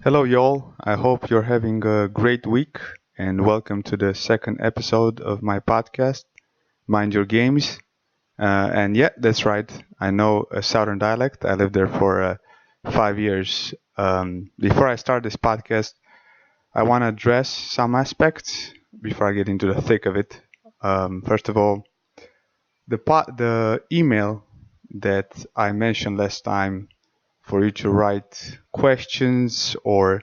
Hello, y'all. I hope you're having a great week and welcome to the second episode of my podcast, Mind Your Games. And yeah, that's right. I know a southern dialect. I lived there for 5 years. Before I start this podcast, I want to address some aspects before I get into the thick of it. First of all, the email that I mentioned last time for you to write questions or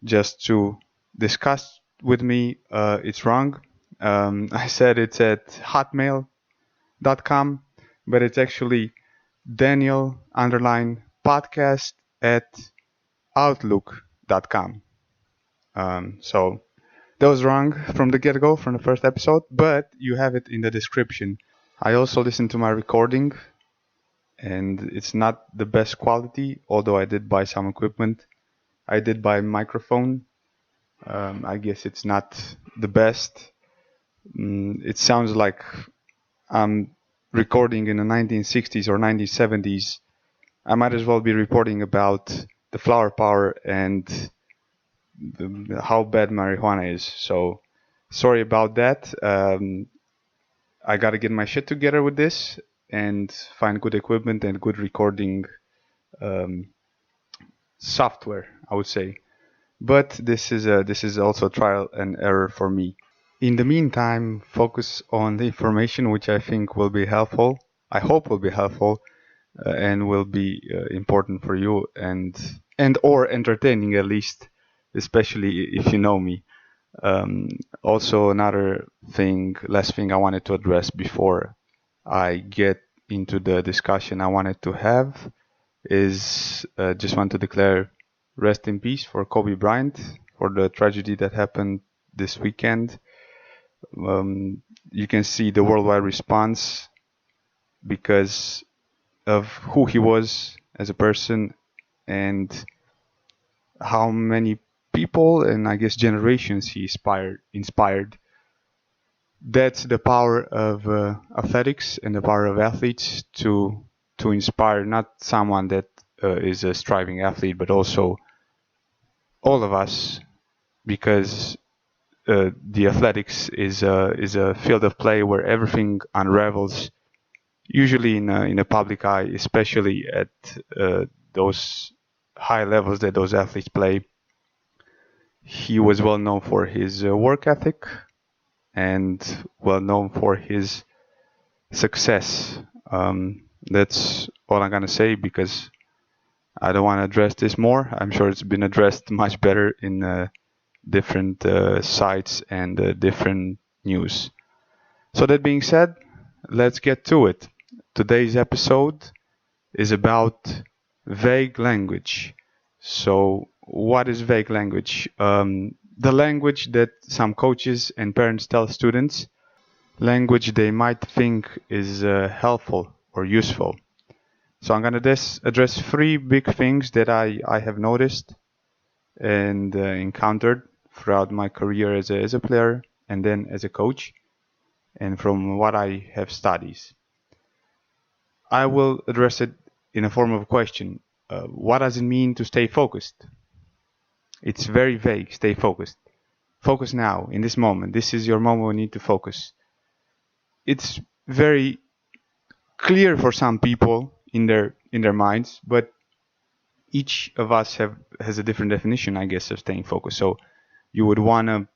just to discuss with me, it's wrong. I said it's at hotmail.com, but it's actually Daniel underline podcast at outlook.com. So that was wrong from the get go, from the first episode, but you have it in the description. I also listened to my recording, and it's not the best quality, although I did buy some equipment. I did buy a microphone. I guess it's not the best. It sounds like I'm recording in the 1960s or 1970s. I might as well be reporting about the flower power and how bad marijuana is. So sorry about that. I got to get my shit together with this and find good equipment and good recording um, software, I would say. But this is also trial and error for me. In the meantime, focus on the information which I think will be helpful. I hope will be helpful and will be important for you and or entertaining at least, especially if you know me. Also, another thing, last thing I wanted to address before I get into the discussion I wanted to have is just want to declare rest in peace for Kobe Bryant for the tragedy that happened this weekend. You can see the worldwide response because of who he was as a person and how many people and I guess generations he inspired. That's the power of athletics and the power of athletes to inspire not someone that is a striving athlete, but also all of us, because the athletics is a field of play where everything unravels. Usually in a public eye, especially at those high levels that those athletes play. He was well known for his work ethic and well known for his success. That's all I'm gonna say because I don't want to address this more. I'm sure it's been addressed much better in different sites and different news. So that being said, let's get to it. Today's episode is about vague language. So, what is vague language? The language that some coaches and parents tell students, language they might think is helpful or useful. So, I'm going to address three big things that I have noticed and encountered throughout my career as a player and then as a coach, and from what I have studied. I will address it in a form of a question. What does it mean to stay focused? It's very vague. Stay focused. Focus now, in this moment. This is your moment when you need to focus. It's very clear for some people in their minds, but each of us has a different definition, I guess, of staying focused. So you would want to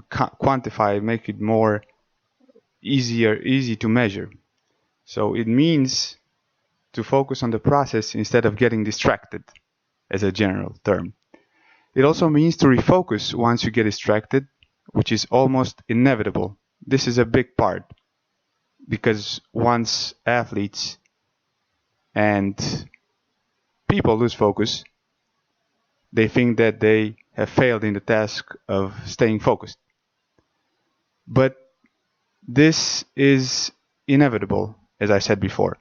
quantify, make it more easy to measure. So it means to focus on the process instead of getting distracted, as a general term. It also means to refocus once you get distracted, which is almost inevitable. This is a big part because once athletes and people lose focus, they think that they have failed in the task of staying focused. But this is inevitable, as I said before.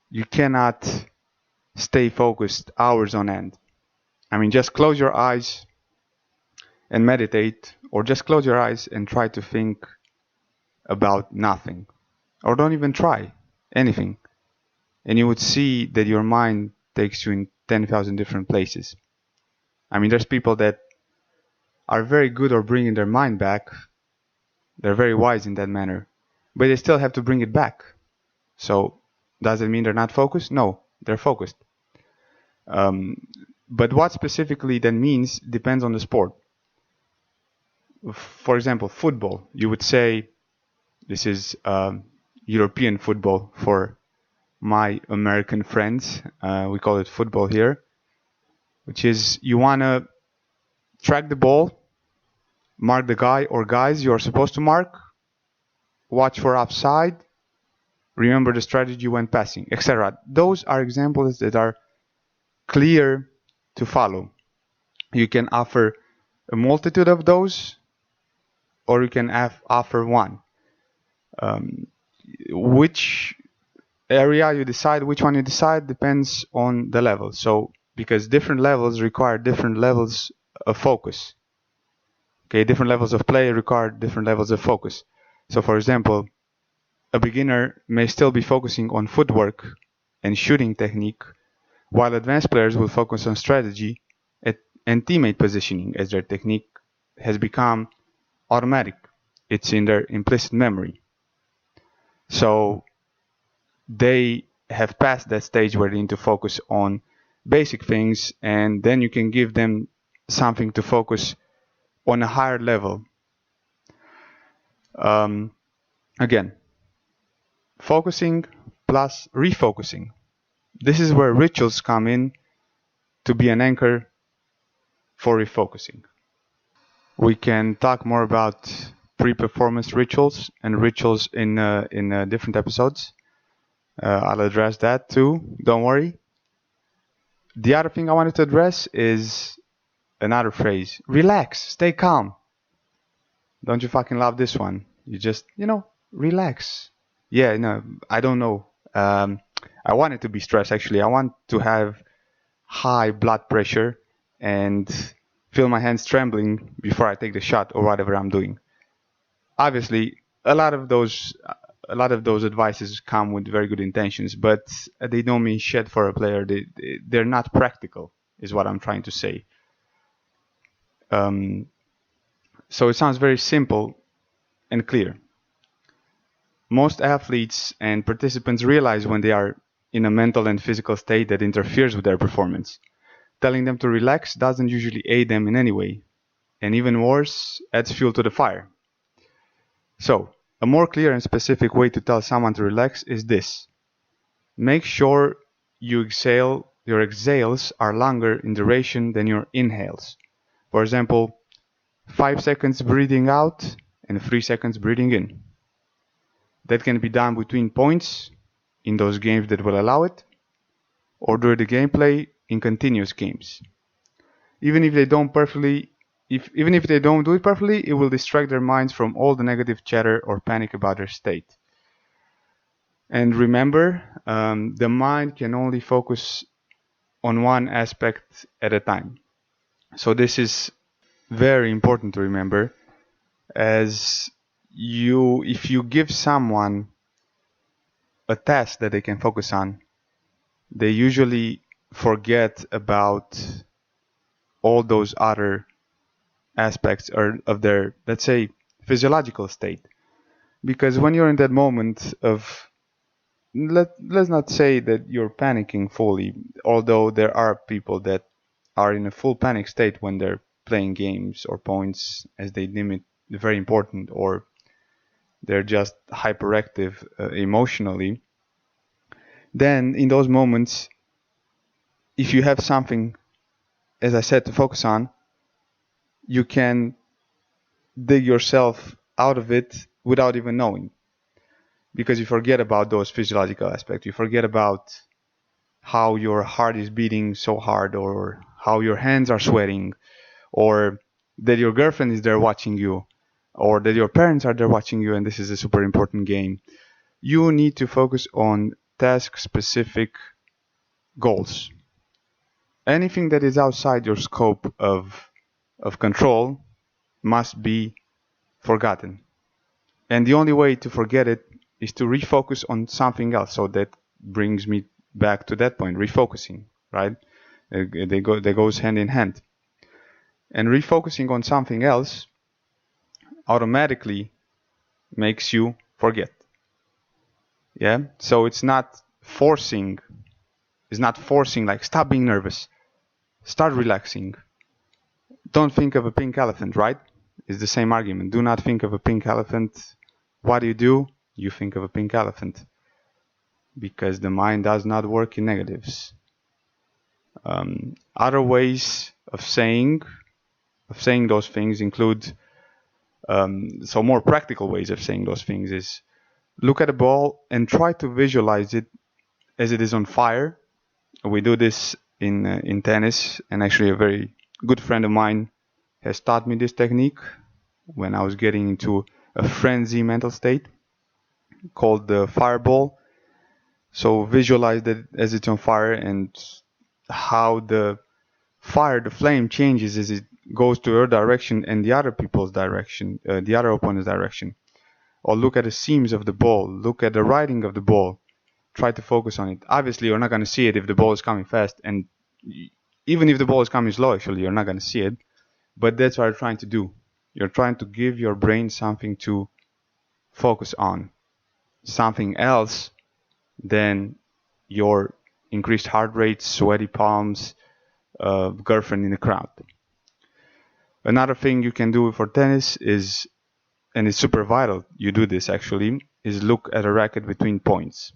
You cannot stay focused hours on end. I mean, just close your eyes and meditate, or just close your eyes and try to think about nothing, or don't even try anything, and you would see that your mind takes you in 10,000 different places. I mean, there's people that are very good at bringing their mind back. They're very wise in that manner, but they still have to bring it back. So does it mean they're not focused? No, they're focused. But what specifically that means depends on the sport. For example, football. You would say this is European football for my American friends. We call it football here, which is you want to track the ball, mark the guy or guys you're supposed to mark, watch for offside, remember the strategy when passing, etc. Those are examples that are clear to follow. You can offer a multitude of those, or you can offer one. Which area you decide, which one you decide, depends on the level. So, because different levels require different levels of focus. Okay, different levels of play require different levels of focus. So, for example, a beginner may still be focusing on footwork and shooting technique, while advanced players will focus on strategy and teammate positioning, as their technique has become automatic. It's in their implicit memory. So they have passed that stage where they need to focus on basic things, and then you can give them something to focus on a higher level. Again, focusing plus refocusing. This is where rituals come in to be an anchor for refocusing. We can talk more about pre-performance rituals and rituals in different episodes. I'll address that too, don't worry. The other thing I wanted to address is another phrase. Relax, stay calm. Don't you fucking love this one? You just, relax. Yeah, no, I don't know. I want it to be stress, actually. I want to have high blood pressure and feel my hands trembling before I take the shot or whatever I'm doing. Obviously, a lot of those advices come with very good intentions, but they don't mean shit for a player. They're not practical, is what I'm trying to say. So it sounds very simple and clear. Most athletes and participants realize when they are in a mental and physical state that interferes with their performance. Telling them to relax doesn't usually aid them in any way, and even worse, adds fuel to the fire. So, a more clear and specific way to tell someone to relax is this. Make sure your exhales are longer in duration than your inhales. For example, 5 seconds breathing out and 3 seconds breathing in. That can be done between points in those games that will allow it, or during the gameplay in continuous games. Even if they don't do it perfectly, it will distract their minds from all the negative chatter or panic about their state. And remember, the mind can only focus on one aspect at a time. So this is very important to remember, as if you give someone a task that they can focus on, they usually forget about all those other aspects of their, let's say, physiological state. Because when you're in that moment of, let's not say that you're panicking fully, although there are people that are in a full panic state when they're playing games or points as they deem it very important, or they're just hyperactive emotionally. Then in those moments, if you have something, as I said, to focus on, you can dig yourself out of it without even knowing, because you forget about those physiological aspects. You forget about how your heart is beating so hard, or how your hands are sweating, or that your girlfriend is there watching you, or that your parents are there watching you, and this is a super important game. You need to focus on task-specific goals. Anything that is outside your scope of control must be forgotten. And the only way to forget it is to refocus on something else. So that brings me back to that point, refocusing, right? They goes hand in hand. And refocusing on something else automatically makes you forget. Yeah. So it's not forcing. It's not forcing, like, stop being nervous. Start relaxing. Don't think of a pink elephant, right? It's the same argument. Do not think of a pink elephant. What do? You think of a pink elephant. Because the mind does not work in negatives. Other ways of saying those things include, so more practical ways of saying those things is, look at a ball and try to visualize it as it is on fire. We do this in tennis, and actually a very good friend of mine has taught me this technique when I was getting into a frenzy mental state called the fireball. So visualize that as it's on fire, and how the fire, the flame, changes as it goes to your direction and the other people's direction, the other opponent's direction. Or look at the seams of the ball, look at the writing of the ball, try to focus on it. Obviously, you're not going to see it if the ball is coming fast, and even if the ball is coming slow, actually, you're not going to see it. But that's what you're trying to do. You're trying to give your brain something to focus on, something else than your increased heart rate, sweaty palms, girlfriend in the crowd. Another thing you can do for tennis is, and it's super vital you do this actually, is look at a racket between points.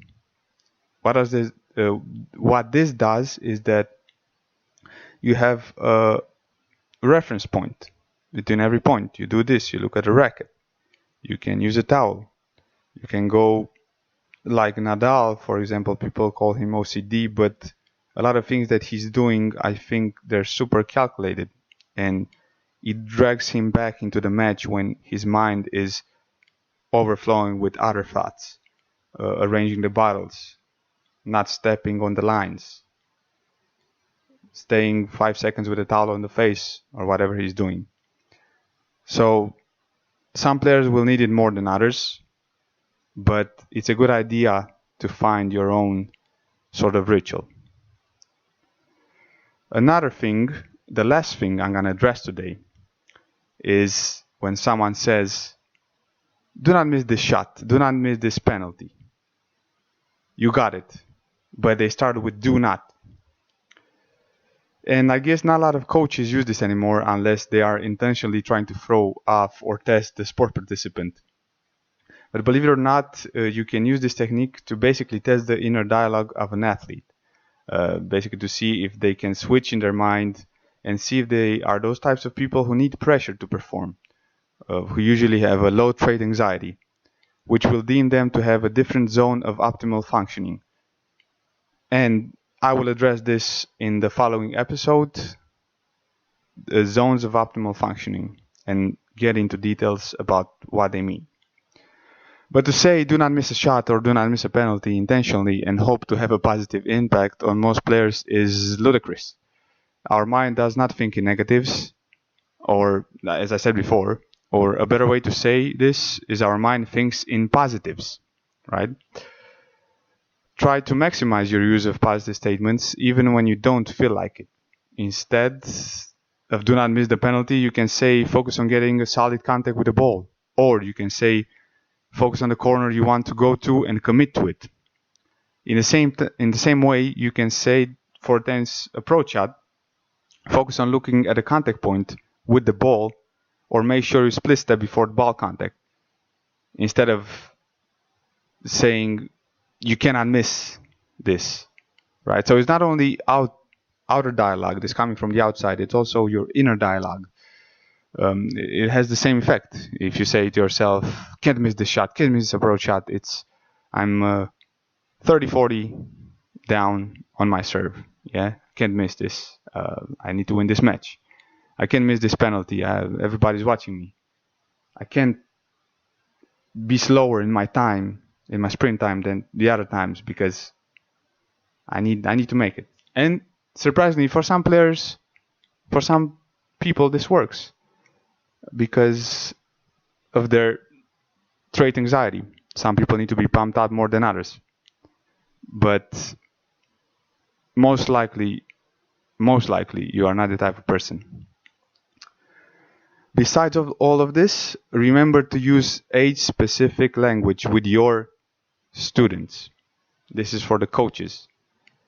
What this does is that you have a reference point between every point. You do this, you look at a racket. You can use a towel. You can go like Nadal, for example. People call him OCD, but a lot of things that he's doing, I think they're super calculated, and it drags him back into the match when his mind is overflowing with other thoughts, arranging the bottles, not stepping on the lines, staying 5 seconds with a towel on the face, or whatever he's doing. So some players will need it more than others, but it's a good idea to find your own sort of ritual. Another thing, the last thing I'm going to address today, is when someone says, do not miss this shot, do not miss this penalty. You got it. But they started with do not. And I guess not a lot of coaches use this anymore unless they are intentionally trying to throw off or test the sport participant. But believe it or not, you can use this technique to basically test the inner dialogue of an athlete. Basically to see if they can switch in their mind and see if they are those types of people who need pressure to perform, who usually have a low trait anxiety, which will deem them to have a different zone of optimal functioning. And I will address this in the following episode, the zones of optimal functioning, and get into details about what they mean. But to say do not miss a shot or do not miss a penalty intentionally and hope to have a positive impact on most players is ludicrous. Our mind does not think in negatives, or, as I said before, or a better way to say this is our mind thinks in positives, right? Try to maximize your use of positive statements even when you don't feel like it. Instead of do not miss the penalty, you can say focus on getting a solid contact with the ball. Or you can say focus on the corner you want to go to and commit to it. In the same way, you can say for a tennis approach shot, focus on looking at the contact point with the ball, or make sure you split step before the ball contact, instead of saying you cannot miss this, right? So it's not only outer dialogue that's coming from the outside, it's also your inner dialogue. It has the same effect. If you say to yourself, can't miss this shot, can't miss this approach shot, I'm 30-40 down on my serve. Yeah, can't miss this. I need to win this match. I can't miss this penalty. Everybody's watching me. I can't be slower in my time, in my sprint time, than the other times because I need to make it. And surprisingly, for some players, for some people, this works because of their trait anxiety. Some people need to be pumped up more than others. But most likely, you are not the type of person. Besides of all of this, remember to use age-specific language with your students. This is for the coaches,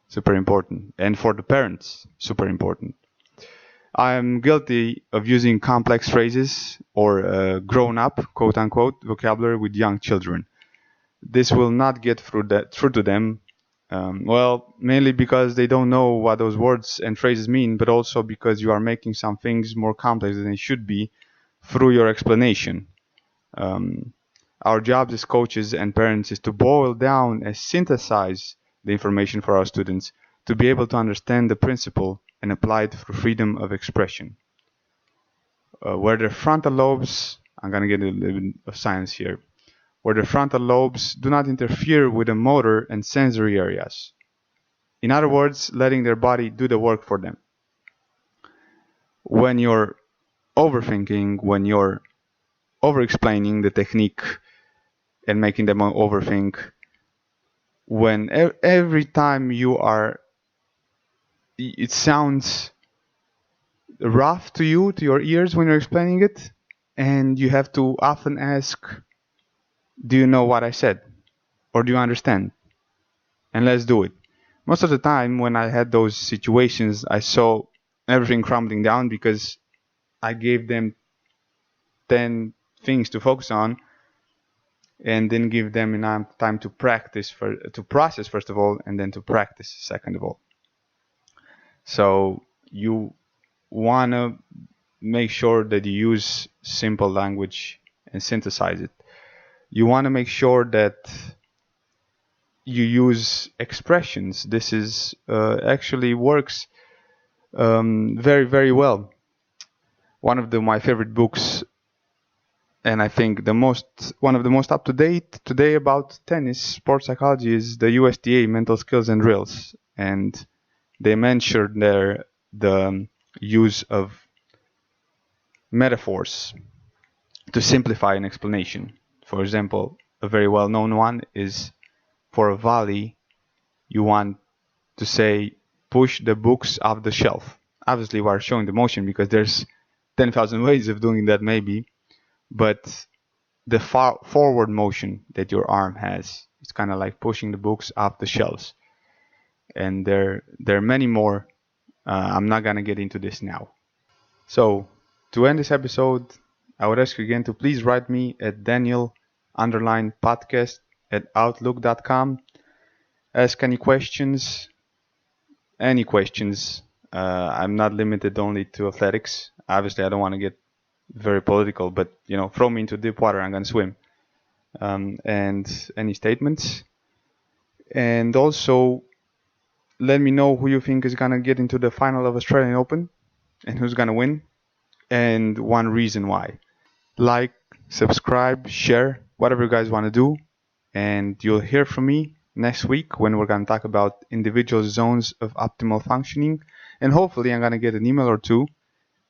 super important, and for the parents, super important. I am guilty of using complex phrases or grown-up, quote-unquote, vocabulary with young children. This will not get through to them. Well, mainly because they don't know what those words and phrases mean, but also because you are making some things more complex than they should be through your explanation. Our jobs as coaches and parents is to boil down and synthesize the information for our students to be able to understand the principle and apply it through freedom of expression. Where the frontal lobes, I'm going to get a little bit of science here, where the frontal lobes do not interfere with the motor and sensory areas. In other words, letting their body do the work for them. When you're overthinking, when you're over-explaining the technique and making them overthink, when every time you are, it sounds rough to you, to your ears when you're explaining it, and you have to often ask, do you know what I said? Or do you understand? And let's do it. Most of the time when I had those situations, I saw everything crumbling down because I gave them 10 things to focus on and didn't give them enough time to practice, to process first of all, and then to practice second of all. So you want to make sure that you use simple language and synthesize it. You want to make sure that you use expressions. This is actually works very, very well. One of my favorite books, and I think one of the most up to date today about tennis sports psychology, is the USDA Mental Skills and Drills, and they mentioned there the use of metaphors to simplify an explanation. For example, a very well-known one is for a volley, you want to say, push the books off the shelf. Obviously, we are showing the motion because there's 10,000 ways of doing that maybe, but the forward motion that your arm has, it's kind of like pushing the books off the shelves. And there are many more. I'm not going to get into this now. So, to end this episode, I would ask you again to please write me at daniel_podcast@outlook.com. Ask any questions. I'm not limited only to athletics. Obviously, I don't want to get very political, but throw me into deep water, I'm gonna swim. And any statements, and also let me know who you think is gonna get into the final of Australian Open and who's gonna win, and one reason why. Like, subscribe, share, whatever you guys want to do, and you'll hear from me next week when we're going to talk about individual zones of optimal functioning, and hopefully I'm going to get an email or two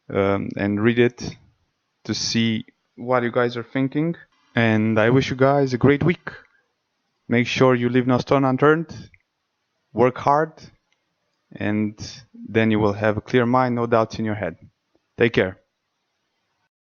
and read it to see what you guys are thinking. And I wish you guys a great week. Make sure you leave no stone unturned, work hard, and then you will have a clear mind, no doubts in your head. Take care.